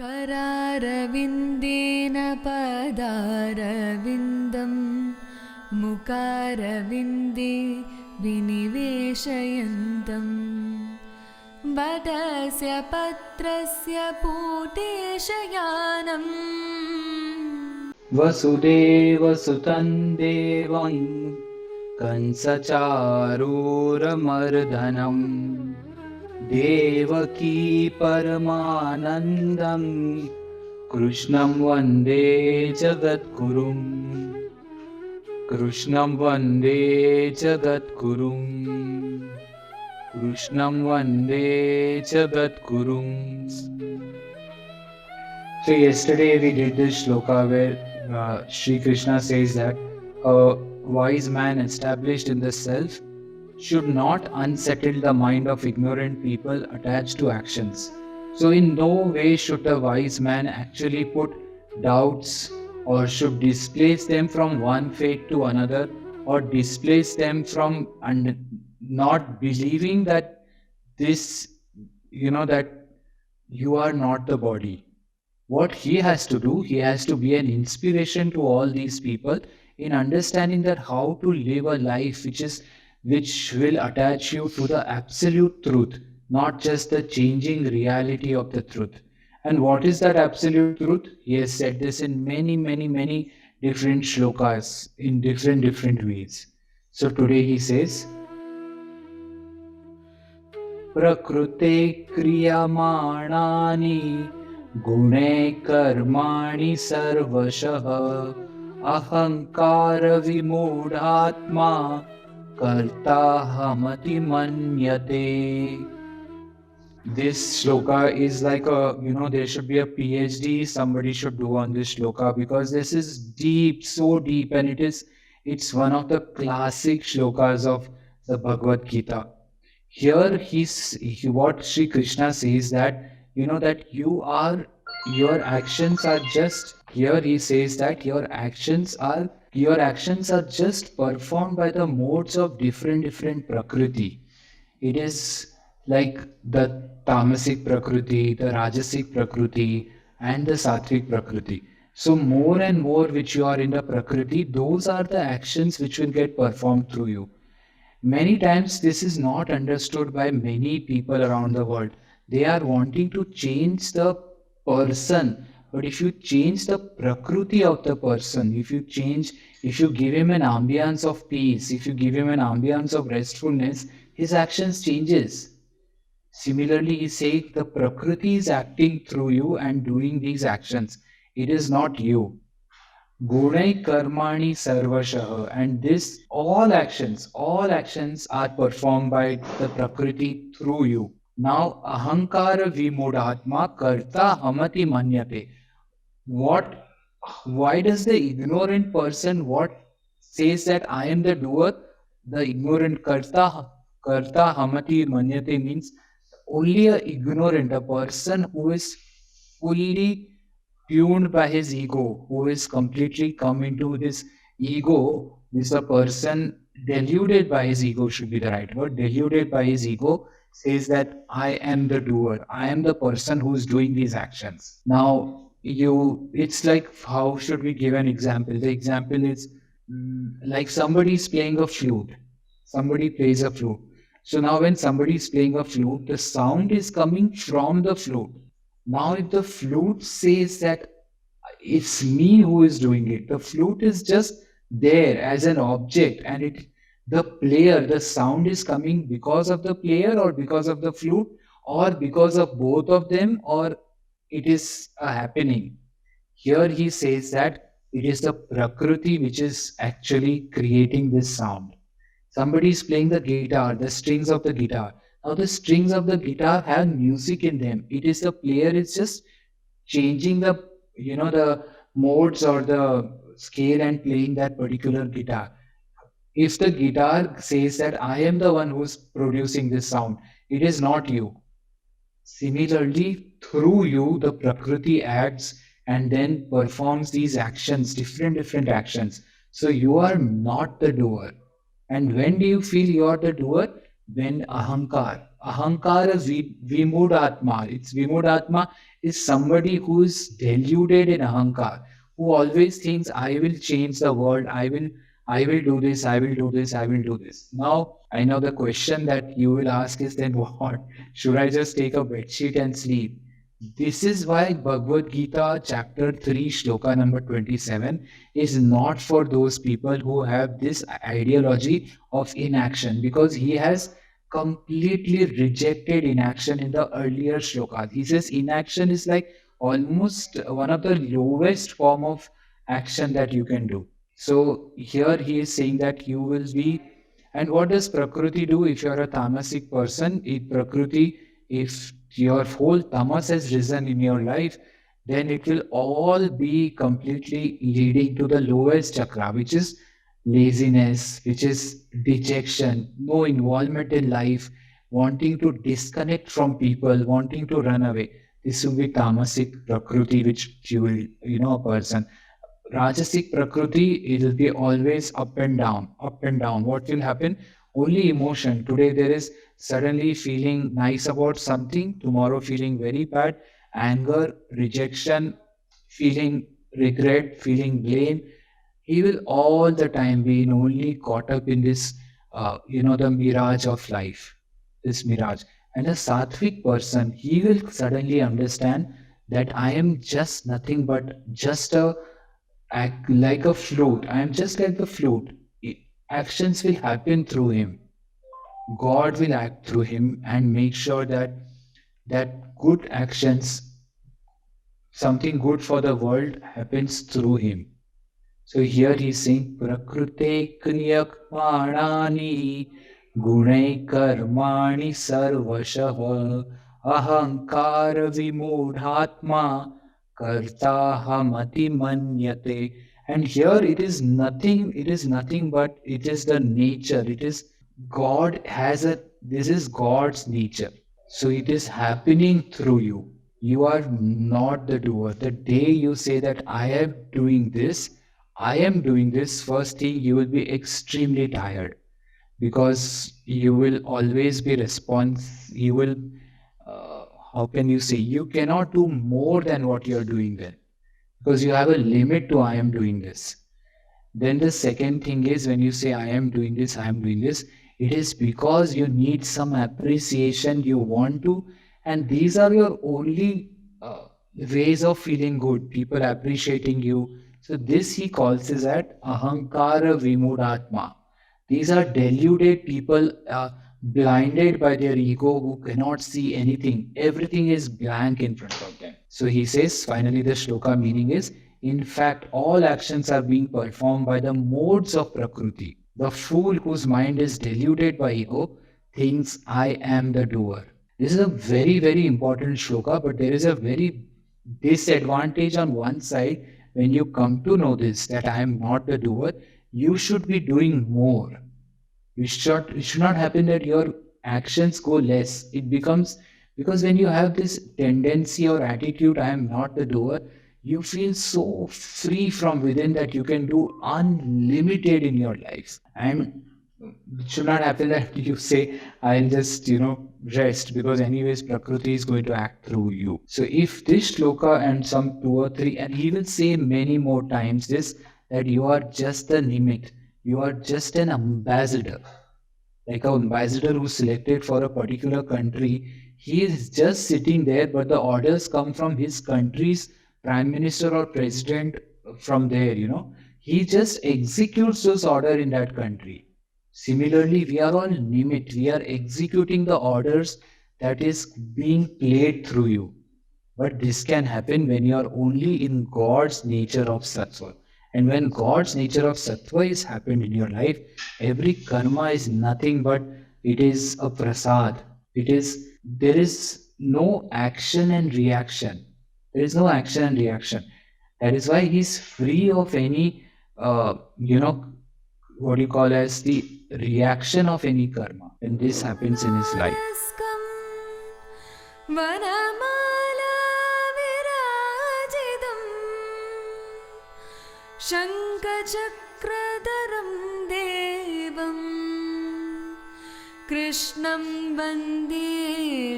करारविन्देन पदारविन्दं मुकारविन्दे विनिवेशयन्तं वटस्य पत्रस्य पूतेशयानम् वसुदेवसुतं देवं कंसचारूरमर्दनम् देवकी परमानन्दं कृष्णं वन्दे जगद्गुरुम् कृष्णं वन्दे जगद्गुरुम् कृष्णं वन्दे जगद्गुरुम्. So yesterday we did this shloka where Shri Krishna says that a wise man established in the self should not unsettle the mind of ignorant people attached to actions. So in no way should a wise man actually put doubts or should displace them from one fate to another or displace them from not believing that this, that you are not the body. What he has to do, he has to be an inspiration to all these people in understanding that how to live a life which will attach you to the absolute truth, not just the changing reality of the truth. And what is that absolute truth? He has said this in many, many, many different shlokas in different ways. So today he says, Prakrute kriyamāṇāni gune karmāni sarvashah ahankara vimūಢātmā kartahamati manyate. This shloka is like there should be a PhD somebody should do on this shloka because this is deep, so deep, and it's one of the classic shlokas of the Bhagavad Gita. Here what Shri Krishna says that that your actions are just, here he says that your actions are just performed by the modes of different prakriti. It is like the tamasic prakriti, the rajasic prakriti, and the sattvic prakriti. So more and more which you are in the prakriti, those are the actions which will get performed through you. Many times this is not understood by many people around the world. They are wanting to change the person, but if you change the prakriti of the person, if you give him an ambience of peace, if you give him an ambience of restfulness, his actions changes. Similarly, he says the prakriti is acting through you and doing these actions. It is not you. Gunai karmani sarvashah, and this all actions are performed by the prakriti through you. Now ahankara vimūಢātmā karta hamati manyate. Why does the ignorant person says that I am the doer? The ignorant karta hamati manyate means only a person who is fully tuned by his ego, who is completely come into this ego, is a person deluded by his ego, should be the right word. Deluded by his ego says that I am the doer, I am the person who is doing these actions. Now it's like, how should we give an example? The example is like somebody is playing a flute. Somebody plays a flute. So now when somebody is playing a flute, the sound is coming from the flute. Now if the flute says that it's me who is doing it, the flute is just there as an object, and the sound is coming because of the player or because of the flute or because of both of them, or it is a happening. Here he says that it is the prakriti which is actually creating this sound. Somebody is playing the guitar, the strings of the guitar. Now the strings of the guitar have music in them. It is the player is just changing the modes or the scale and playing that particular guitar. If the guitar says that I am the one who is producing this sound, it is not you. Similarly, through you, the prakriti acts and then performs these actions, different actions. So you are not the doer. And when do you feel you are the doer? When ahankar is vimūಢātmā. It's vimūಢātmā is somebody who is deluded in ahankar, who always thinks, I will change the world, I will do this, I will do this, I will do this. Now, I know the question that you will ask is then what? Should I just take a bedsheet and sleep? This is why Bhagavad Gita, chapter 3, shloka number 27, is not for those people who have this ideology of inaction, because he has completely rejected inaction in the earlier shlokas. He says inaction is like almost one of the lowest form of action that you can do. So here he is saying that you will be, and what does prakriti do if you are a tamasic person? If prakriti, if your whole tamas has risen in your life, then it will all be completely leading to the lowest chakra, which is laziness, which is dejection, no involvement in life, wanting to disconnect from people, wanting to run away. This will be tamasic prakriti, which you will, a person. Rajasic Prakriti, it will be always up and down, up and down. What will happen? Only emotion. Today there is suddenly feeling nice about something, tomorrow feeling very bad, anger, rejection, feeling regret, feeling blame. He will all the time be only caught up in this, the mirage of life, this mirage. And a sattvic person, he will suddenly understand that I am just nothing but just a act like a flute. I am just like the flute. Actions will happen through him. God will act through him and make sure that good actions, something good for the world happens through him. So here he's saying Prakrute Kriyak Manani Gunai Karmani Sarvashah Ahankara Vimudhatma Karta Hamati Manyate. And here it is nothing but it is the nature. It is God has this is God's nature. So it is happening through you. You are not the doer. The day you say that I am doing this, first thing you will be extremely tired, because you will always be you will, uh, how can you say, you cannot do more than what you are doing then, because you have a limit to I am doing this. Then the second thing is when you say, I am doing this, it is because you need some appreciation, you want to, and these are your only ways of feeling good, people appreciating you. So this he calls is at ahankara vimudatma. These are deluded people, blinded by their ego, who cannot see anything. Everything is blank in front of them. So he says, finally, the shloka meaning is, in fact, all actions are being performed by the modes of Prakriti. The fool whose mind is deluded by ego thinks, I am the doer. This is a very, very important shloka, but there is a very disadvantage on one side. When you come to know this, that I am not the doer, you should be doing more. It should not happen that your actions go less. It becomes, because when you have this tendency or attitude, I am not the doer, you feel so free from within that you can do unlimited in your life. And it should not happen that you say, I'll just, rest, because anyways Prakriti is going to act through you. So if this shloka and some two or three, and he will say many more times this, that you are just a nimit, you are just an ambassador, like an ambassador who's selected for a particular country. He is just sitting there, but the orders come from his country's prime minister or president from there. He just executes those order in that country. Similarly, we are all nimit. We are executing the orders that is being played through you. But this can happen when you are only in God's nature of sattva. And when God's nature of sattva is happened in your life, every karma is nothing but it is a prasad. There is no action and reaction. There is no action and reaction. That is why he's free of any, what you call as the reaction of any karma when this happens in his life. शङ्खचक्रधरं देवं कृष्णं वन्दे